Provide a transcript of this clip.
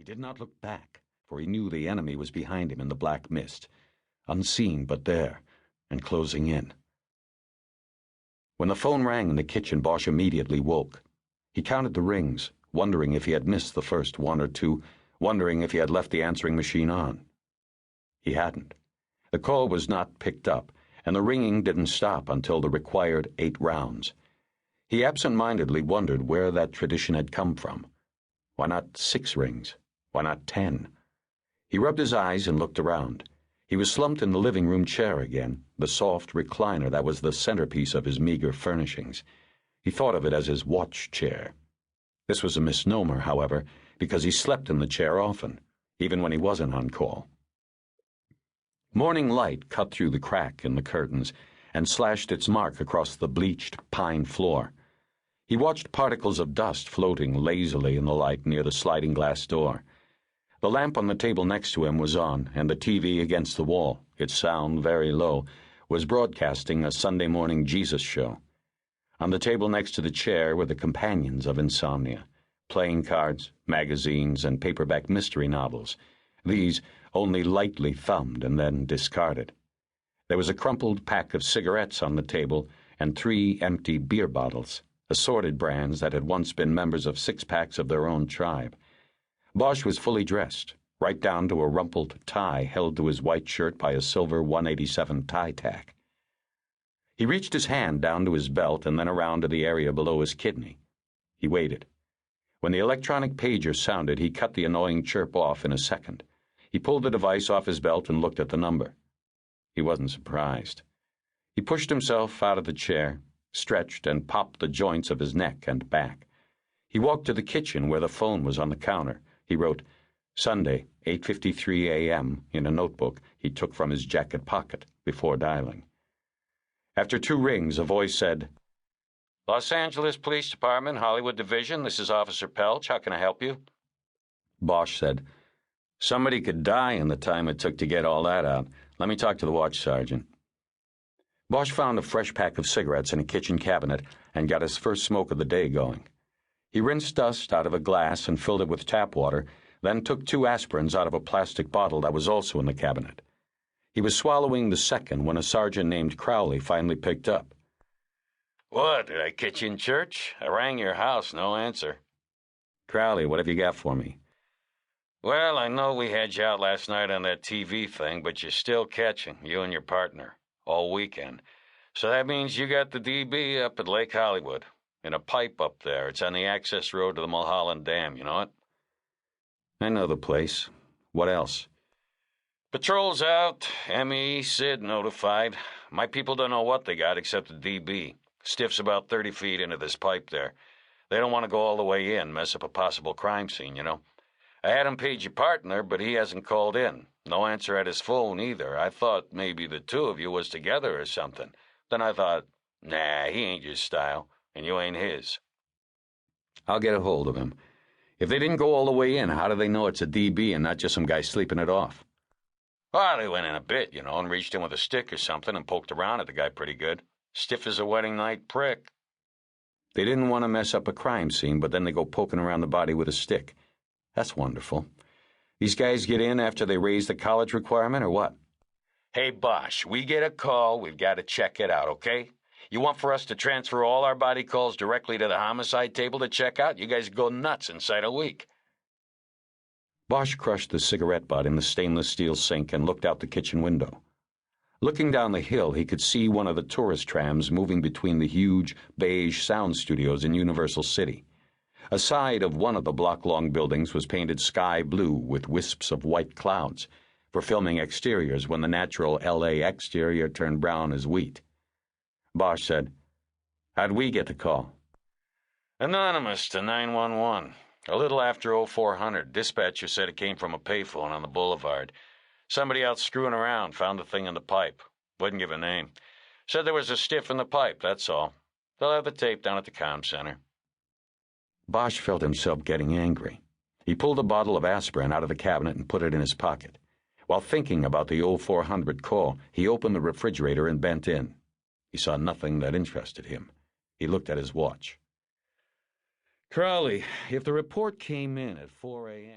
did not look back, for he knew the enemy was behind him in the black mist, unseen but there, and closing in. When the phone rang in the kitchen, Bosch immediately woke. He counted the rings, wondering if he had missed the first one or two, wondering if he had left the answering machine on. He hadn't. The call was not picked up, and the ringing didn't stop until the required 8 rounds. He absent-mindedly wondered where that tradition had come from. Why not 6 rings? Why not 10? He rubbed his eyes and looked around. He was slumped in the living room chair again, the soft recliner that was the centerpiece of his meager furnishings. He thought of it as his watch chair. This was a misnomer, however, because he slept in the chair often, even when he wasn't on call. Morning light cut through the crack in the curtains and slashed its mark across the bleached pine floor. He watched particles of dust floating lazily in the light near the sliding glass door. The lamp on the table next to him was on, and the TV against the wall, its sound very low, was broadcasting a Sunday morning Jesus show. On the table next to the chair were the companions of insomnia, playing cards, magazines, and paperback mystery novels. These only lightly thumbed and then discarded. There was a crumpled pack of cigarettes on the table and 3 empty beer bottles, assorted brands that had once been members of 6-packs of their own tribe. Bosch was fully dressed, right down to a rumpled tie held to his white shirt by a silver 187 tie tack. He reached his hand down to his belt and then around to the area below his kidney. He waited. When the electronic pager sounded, he cut the annoying chirp off in a second. He pulled the device off his belt and looked at the number. He wasn't surprised. He pushed himself out of the chair, stretched, and popped the joints of his neck and back. He walked to the kitchen where the phone was on the counter. He wrote, Sunday, 8:53 a.m., in a notebook he took from his jacket pocket before dialing. After 2 rings, a voice said, Los Angeles Police Department, Hollywood Division, this is Officer Pelch. How can I help you? Bosch said, Somebody could die in the time it took to get all that out. Let me talk to the watch sergeant. Bosch found a fresh pack of cigarettes in a kitchen cabinet and got his first smoke of the day going. He rinsed dust out of a glass and filled it with tap water, then took 2 aspirins out of a plastic bottle that was also in the cabinet. He was swallowing the second when a sergeant named Crowley finally picked up. What, did I catch you in church? I rang your house, no answer. Crowley, what have you got for me? Well, I know we had you out last night on that TV thing, but you're still catching, you and your partner, all weekend. So that means you got the DB up at Lake Hollywood, in a pipe up there. It's on the access road to the Mulholland Dam, you know it? I know the place. What else? Patrol's out, ME, Sid notified. My people don't know what they got except the DB. Stiff's about 30 feet into this pipe there. They don't want to go all the way in, mess up a possible crime scene, you know. I had him page your partner, but he hasn't called in. No answer at his phone either. I thought maybe the 2 of you was together or something. Then I thought, nah, he ain't your style, and you ain't his. I'll get a hold of him. If they didn't go all the way in, how do they know it's a DB and not just some guy sleeping it off? Well, they went in a bit, you know, and reached in with a stick or something and poked around at the guy pretty good. Stiff as a wedding night prick. They didn't want to mess up a crime scene, but then they go poking around the body with a stick. That's wonderful. These guys get in after they raise the college requirement, or what? Hey, Bosch, we get a call, we've got to check it out, okay? You want for us to transfer all our body calls directly to the homicide table to check out? You guys go nuts inside a week. Bosch crushed the cigarette butt in the stainless steel sink and looked out the kitchen window. Looking down the hill, he could see one of the tourist trams moving between the huge, beige sound studios in Universal City. A side of one of the block-long buildings was painted sky blue with wisps of white clouds, for filming exteriors when the natural L.A. exterior turned brown as wheat. Bosch said, How'd we get the call? Anonymous to 911. A little after 0400, dispatcher said it came from a payphone on the boulevard. Somebody out screwing around found the thing in the pipe. Wouldn't give a name. Said there was a stiff in the pipe, that's all. They'll have the tape down at the comm center. Bosch felt himself getting angry. He pulled a bottle of aspirin out of the cabinet and put it in his pocket. While thinking about the 0400 call, he opened the refrigerator and bent in. He saw nothing that interested him. He looked at his watch. Crowley, if the report came in at 4 a.m.